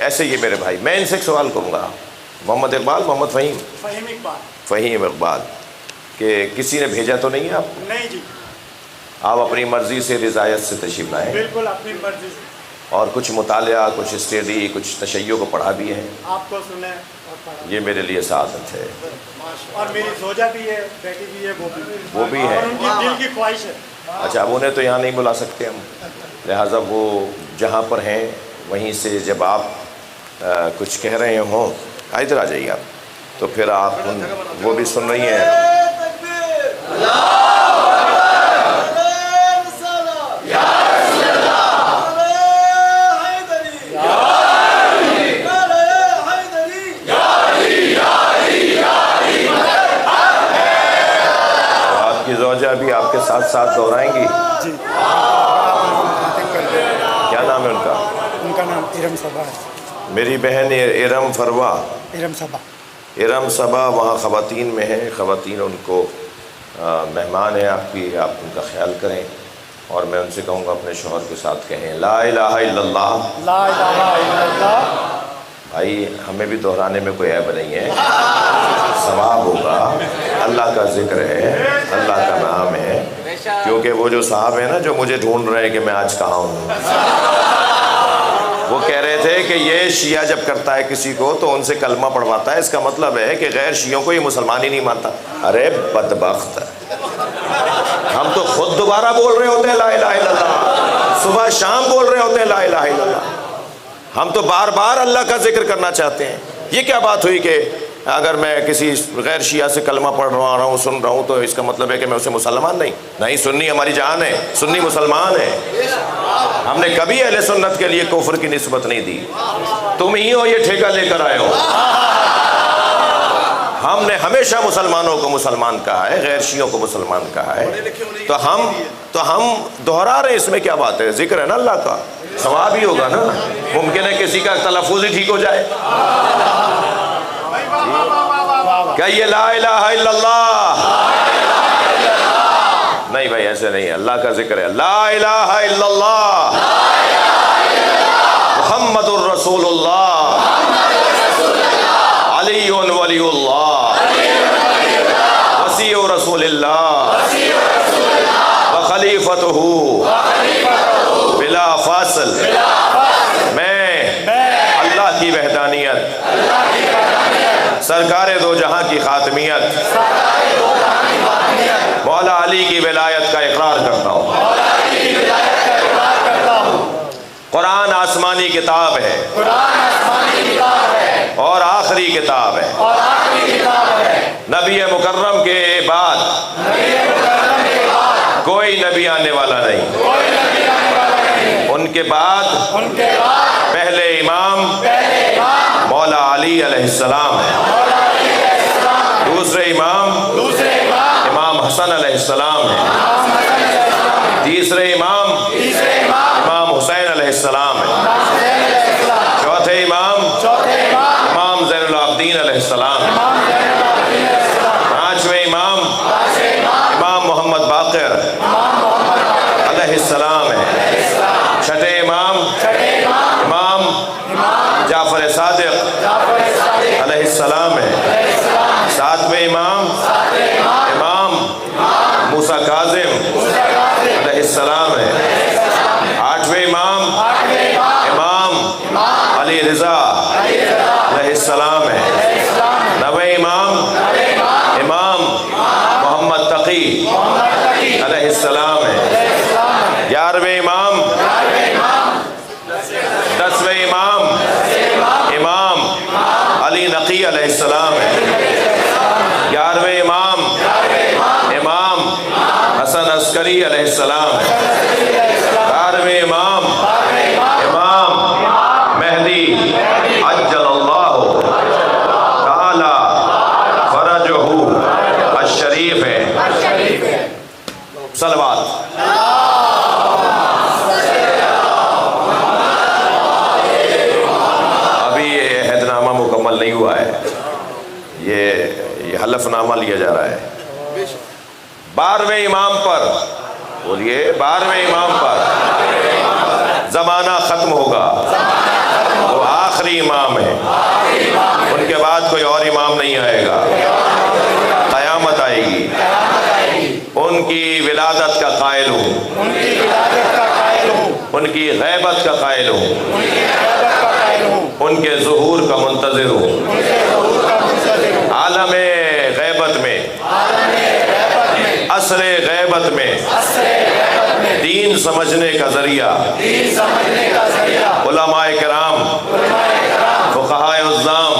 ایسے یہ میرے بھائی، میں ان سے ایک سوال کروں گا، محمد اقبال، محمد فہیم اقبال، کہ کسی نے بھیجا تو نہیں ہے آپ کو؟ نہیں جی، آپ اپنی مرضی سے رضایت سے تشریف لائے؟ بالکل اپنی مرضی سے۔ اور کچھ مطالعہ، کچھ اسٹڈی، کچھ تشیع کو پڑھا بھی ہے؟ آپ کو سنے اور پڑھا، یہ میرے لیے سعادت ہے۔ اور میری زوجہ بھی ہے، بیٹی بھی ہے، وہ بھی ہے؟ اور ان کی دل کی خواہش ہے۔ اچھا، اب انہیں تو یہاں نہیں بلا سکتے ہم، لہٰذا وہ جہاں پر ہیں وہیں سے جب آپ کچھ کہہ رہے ہوں، ادھر آ جائیے آپ، تو پھر آپ وہ بھی سن رہی ہیں۔ آپ کی زوجہ بھی آپ کے ساتھ ساتھ دہرائیں گی؟ جی، کیا نام ہے ان کا؟ ان کا نام ارم صبا ہے۔ میری بہن ارم فروا، ارم صبا، ارم صبا وہاں خواتین میں ہیں، خواتین ان کو مہمان ہیں آپ کی، آپ ان کا خیال کریں، اور میں ان سے کہوں گا اپنے شوہر کے ساتھ کہیں لا الہ الا اللہ۔ لا الہ الا اللہ۔ بھائی ہمیں بھی دہرانے میں کوئی عیب نہیں ہے، ثواب ہوگا، اللہ کا ذکر ہے، اللہ کا نام ہے، کیونکہ وہ جو صاحب ہیں نا جو مجھے ڈھونڈ رہے ہیں کہ میں آج کہاں ہوں، وہ کہہ رہے تھے کہ یہ شیعہ جب کرتا ہے کسی کو تو ان سے کلمہ پڑھواتا ہے، اس کا مطلب ہے کہ غیر شیعوں کو یہ مسلمان ہی نہیں مانتا۔ ارے بدبخت، ہم تو خود دوبارہ بول رہے ہوتے ہیں لا الہ الا اللہ، صبح شام بول رہے ہوتے ہیں لا الہ الا اللہ، ہم تو بار بار اللہ کا ذکر کرنا چاہتے ہیں۔ یہ کیا بات ہوئی کہ اگر میں کسی غیر شیعہ سے کلمہ پڑھ رہا ہوں، سن رہا ہوں، تو اس کا مطلب ہے کہ میں اسے مسلمان نہیں؟ سنی ہماری جان ہے، سنی مسلمان ہے، ہم نے کبھی اہل سنت کے لیے کفر کی نسبت نہیں دی، تم ہی ہو یہ ٹھیکہ لے کر آئے ہو۔ ہم نے ہمیشہ مسلمانوں کو مسلمان کہا ہے، غیر شیعوں کو مسلمان کہا ہے، تو ہم دہرا رہے ہیں، اس میں کیا بات ہے؟ ذکر ہے نا اللہ کا، ثواب ہی ہوگا نا، ممکن ہے کسی کا تلفظ ہی ٹھیک ہو جائے۔ کہیے لا الہ الا اللہ۔ نہیں بھائی ایسے نہیں ہے، اللہ کا ذکر ہے، لا الہ الا اللہ محمد الرسول اللہ علی ولی اللہ وسیع رسول اللہ وخلیفتہ بلا فاصل۔ میں اللہ کی وحدانیت، سرکار دو جہاں کی خاتمیت، مولا علی کی ولایت کا اقرار کرتا ہوں۔ قرآن آسمانی کتاب ہے اور آخری کتاب ہے، نبی مکرم کے بعد کوئی نبی آنے والا نہیں، ان کے بعد پہلے امام مولا علی علیہ السلام ہے، دوسرے امام امام حسن علیہ السلام ہے، تیسرے امام امام حسین علیہ السلام ہے، چوتھے امام امام زین العابدین علیہ السلام ہے، پانچویں امام امام محمد باقر علیہ السلام ہے، چھٹے امام امام جعفر صادق علیہ السلام ہے، ساتویں امام امام موسیٰ کاظم علیہ السلام ہے، آٹھویں امام امام علی رضا علیہ السلام ہے، نویں امام امام محمد تقی علیہ السلام ہے، 11ویں امام 10ویں امام امام علی نقی علیہ السلام ہے، 11ویں امام امام حسن عسکری علیہ السلام ہے، 12ویں امام امام مہدی عجل اللہ تعالی فرجہ الشریف ہے۔ صلوات۔ نہیں ہوا ہے، یہ حلف نامہ لیا جا رہا ہے 12ویں امام پر، بولیے 12ویں امام پر زمانہ ختم ہوگا، وہ آخری آخری امام ہیں، ان کے بعد کوئی اور امام نہیں آئے گا، قیامت آئے گی، ان کی ولادت کا قائل ہوں، ان کی غیبت کا قائل ہوں، ان کے ظہور کا منتظر ہوں، عالم غیبت میں، عصر غیبت میں دین سمجھنے کا ذریعہ علماء کرام، فقہائے عظام،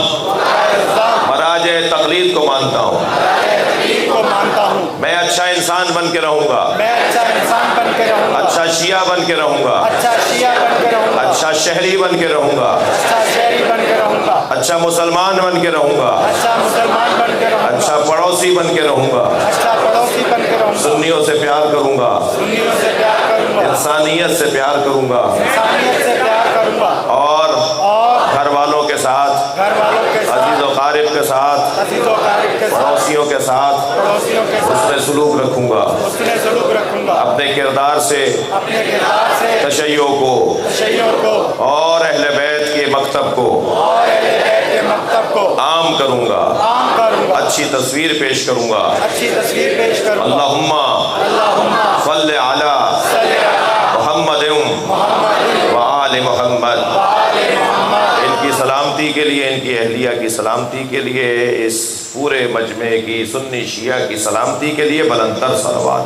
مراجع تقلید کو مانتا ہوں۔ میں اچھا انسان بن کے رہوں گا، اچھا شیعہ بن کے رہوں گا، اچھا شہری بن کے رہوں گا، اچھا مسلمان بن کے رہوں گا، اچھا پڑوسی بن کے رہوں گا، سنیوں سے پیار کروں گا، انسانیت سے پیار کروں گا، اور گھر والوں کے ساتھ، عزیز و قارب کے ساتھ، پڑوسیوں کے ساتھ حسن سلوک رکھوں گا، اپنے کردار سے تشیع کو اور اہل بیت کے مکتب کو عام کروں گا، اچھی تصویر پیش کروں گا۔ اللہم صلی علی محمد و آل محمد۔ ان کی سلامتی کے لیے، ان کی اہلیہ کی سلامتی کے لیے، اس پورے مجمع کی سنی شیعہ کی سلامتی کے لیے بلند تر صلوات۔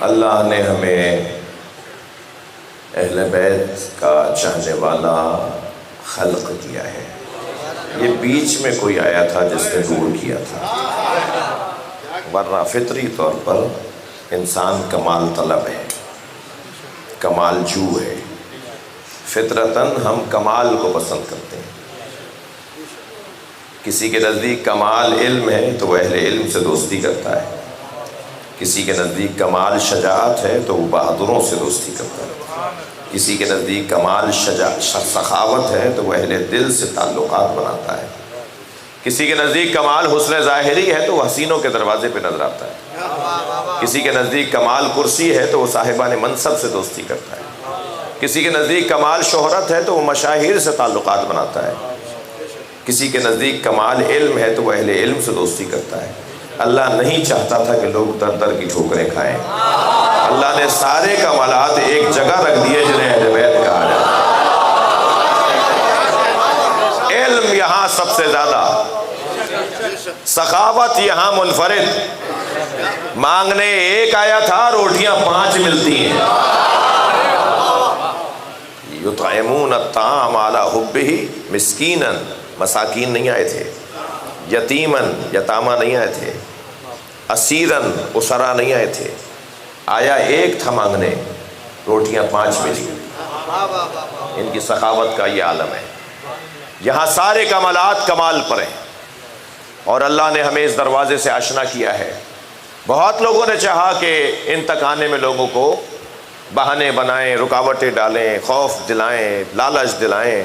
اللہ نے ہمیں اہل بیت کا چاہنے والا خلق کیا ہے۔ یہ بیچ میں کوئی آیا تھا جس نے دور کیا تھا، ورنہ فطری طور پر انسان کمال طلب ہے، کمال جو ہے، فطرتاً ہم کمال کو پسند کرتے ہیں۔ کسی کے نزدیک کمال علم ہے تو وہ اہل علم سے دوستی کرتا ہے، کسی کے نزدیک کمال شجاعت ہے تو وہ بہادروں سے دوستی کرتا ہے، کسی کے نزدیک کمال سخاوت ہے تو وہ اہل دل سے تعلقات بناتا ہے، کسی کے نزدیک کمال حسن ظاہری ہے تو وہ حسینوں کے دروازے پہ نظر آتا ہے، کسی کے نزدیک کمال کرسی ہے تو وہ صاحبان منصب سے دوستی کرتا ہے، کسی کے نزدیک کمال شہرت ہے تو وہ مشاہیر سے تعلقات بناتا ہے، کسی کے نزدیک کمال علم ہے تو وہ اہل علم سے دوستی کرتا ہے۔ اللہ نہیں چاہتا تھا کہ لوگ در در کی ٹھوکریں کھائیں، اللہ نے سارے کمالات ایک جگہ رکھ دیے جنہیں اہل بیت کہا جاتا ہے۔ علم یہاں سب سے زیادہ، سخاوت یہاں منفرد، مانگنے ایک آیا تھا، روٹیاں 5 ملتی ہیں۔ یطعمون الطعام علی حبہ مسکینا، مساکین نہیں آئے تھے، یتیمن، یتامہ نہیں آئے تھے، اسیرن، اسرا نہیں آئے تھے، آیا ایک تھا مانگنے، روٹیاں 5 ملی۔ ان کی سخاوت کا یہ عالم ہے۔ یہاں سارے کمالات کمال پر ہیں، اور اللہ نے ہمیں اس دروازے سے آشنا کیا ہے۔ بہت لوگوں نے چاہا کہ ان تک آنے میں لوگوں کو بہانے بنائیں، رکاوٹیں ڈالیں، خوف دلائیں، لالچ دلائیں،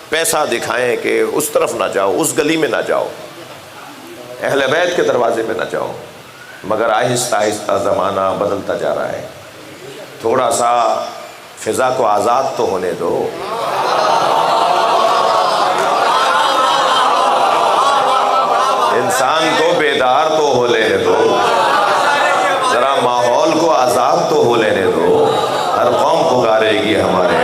پیسہ دکھائیں کہ اس طرف نہ جاؤ، اس گلی میں نہ جاؤ، اہل بیت کے دروازے پہ نہ جاؤ، مگر آہستہ آہستہ زمانہ بدلتا جا رہا ہے۔ تھوڑا سا فضا کو آزاد تو ہونے دو۔ انسان کو بیدار تو ہو لینے دو، ذرا ماحول کو آزاد تو ہو لینے دو۔ ہر قوم پکارے گی ہمارے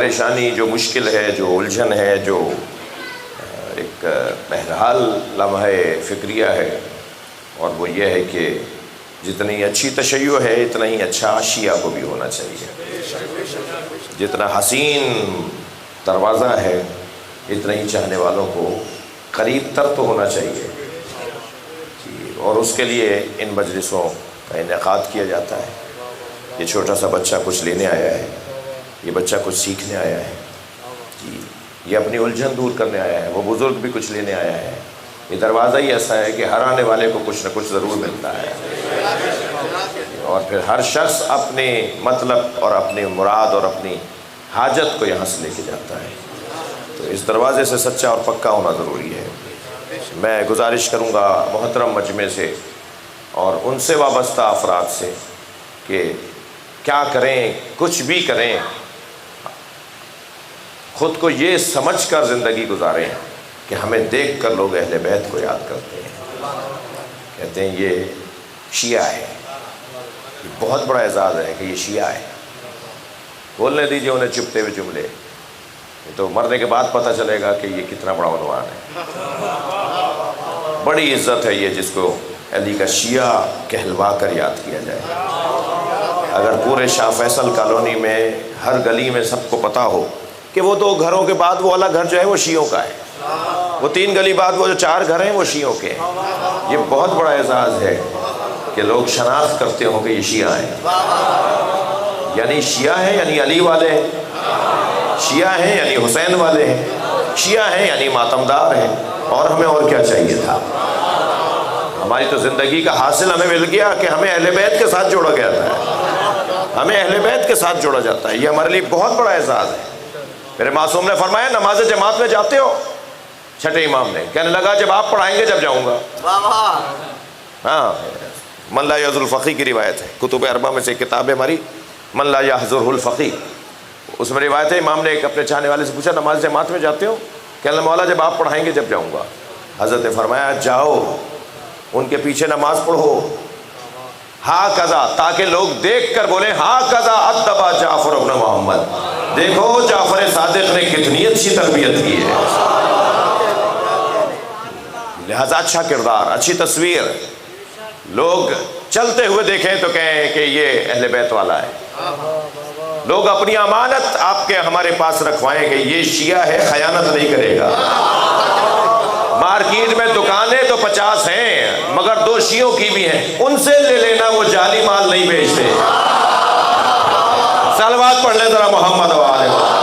پریشانی، جو مشکل ہے، جو الجھن ہے، جو ایک بہرحال لمحہ فکریہ ہے، اور وہ یہ ہے کہ جتنی اچھی تشیع ہے اتنا ہی اچھا شیعہ کو بھی ہونا چاہیے، جتنا حسین دروازہ ہے اتنا ہی چاہنے والوں کو قریب تر تو ہونا چاہیے، اور اس کے لیے ان مجلسوں کا انعقاد کیا جاتا ہے۔ یہ چھوٹا سا بچہ کچھ لینے آیا ہے، یہ بچہ کچھ سیکھنے آیا ہے، یہ اپنی الجھن دور کرنے آیا ہے، وہ بزرگ بھی کچھ لینے آیا ہے۔ یہ دروازہ ہی ایسا ہے کہ ہر آنے والے کو کچھ نہ کچھ ضرور ملتا ہے، اور پھر ہر شخص اپنے مطلب اور اپنی مراد اور اپنی حاجت کو یہاں سے لے کے جاتا ہے۔ تو اس دروازے سے سچا اور پکا ہونا ضروری ہے۔ میں گزارش کروں گا محترم مجمع سے اور ان سے وابستہ افراد سے کہ کیا کریں، کچھ بھی کریں، خود کو یہ سمجھ کر زندگی گزاریں کہ ہمیں دیکھ کر لوگ اہل بیت کو یاد کرتے ہیں، کہتے ہیں یہ شیعہ ہے۔ یہ بہت بڑا اعزاز ہے کہ یہ شیعہ ہے۔ بولنے دیجئے انہیں چپتے ہوئے جملے، تو مرنے کے بعد پتہ چلے گا کہ یہ کتنا بڑا عنوان ہے۔ بڑی عزت ہے یہ جس کو علی کا شیعہ کہلوا کر یاد کیا جائے۔ اگر پورے شاہ فیصل کالونی میں ہر گلی میں سب کو پتہ ہو کہ وہ 2 گھروں کے بعد وہ والا گھر جو ہے وہ شیعوں کا ہے، وہ 3 گلی بعد وہ جو 4 گھر ہیں وہ شیعوں کے ہیں، یہ بہت بڑا اعزاز ہے کہ لوگ شناخت کرتے ہوں کہ یہ شیعہ ہیں۔ یعنی شیعہ ہیں یعنی علی والے ہیں، شیعہ ہیں یعنی حسین والے ہیں، شیعہ ہیں یعنی ماتمدار ہیں، اور ہمیں اور کیا چاہیے تھا؟ ہماری تو زندگی کا حاصل ہمیں مل گیا کہ ہمیں اہل بیت کے ساتھ جوڑا گیا تھا، ہمیں اہل بیت کے ساتھ جوڑا جاتا ہے۔ یہ ہمارے لیے بہت بڑا اعزاز ہے۔ میرے معصوم نے فرمایا نماز جماعت میں جاتے ہو؟ چھٹے امام نے کہنے لگا جب آپ پڑھائیں گے جب جاؤں گا۔ ہاں، من لا یحضر الفقی کی روایت ہے، کتب اربعہ میں سے ایک کتاب ہے ہماری من لا یحضر الفقی، اس میں روایت ہے امام نے ایک اپنے چاہنے والے سے پوچھا نماز جماعت میں جاتے ہو؟ کہنے مولا جب آپ پڑھائیں گے جب جاؤں گا۔ حضرت نے فرمایا جاؤ، ان کے پیچھے نماز پڑھو، ہاں کذا، تاکہ لوگ دیکھ کر بولیں ہاں کذا ادبا جعفر ابن محمد، دیکھو جعفر صادق نے کتنی اچھی تربیت کی ہے۔ لہذا اچھا کردار، اچھی تصویر، لوگ چلتے ہوئے دیکھیں تو کہیں کہ یہ اہل بیت والا ہے۔ لوگ اپنی امانت آپ کے ہمارے پاس رکھوائیں کہ یہ شیعہ ہے، خیانت نہیں کرے گا۔ مارکیٹ میں دکانیں تو 50 ہیں مگر 2 شیعوں کی بھی ہیں، ان سے لے لینا، وہ جعلی مال نہیں بیچتے۔ صلوات پڑھ لیں ذرا محمد و آلہ محمد۔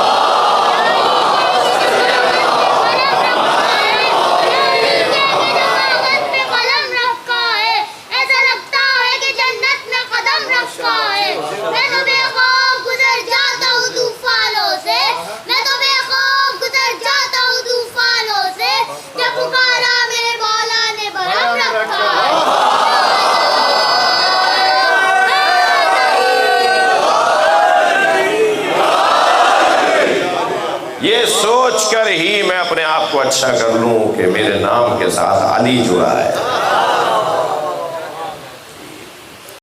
یہ سوچ کر ہی میں اپنے آپ کو اچھا کر لوں کہ میرے نام کے ساتھ علی جڑا ہے۔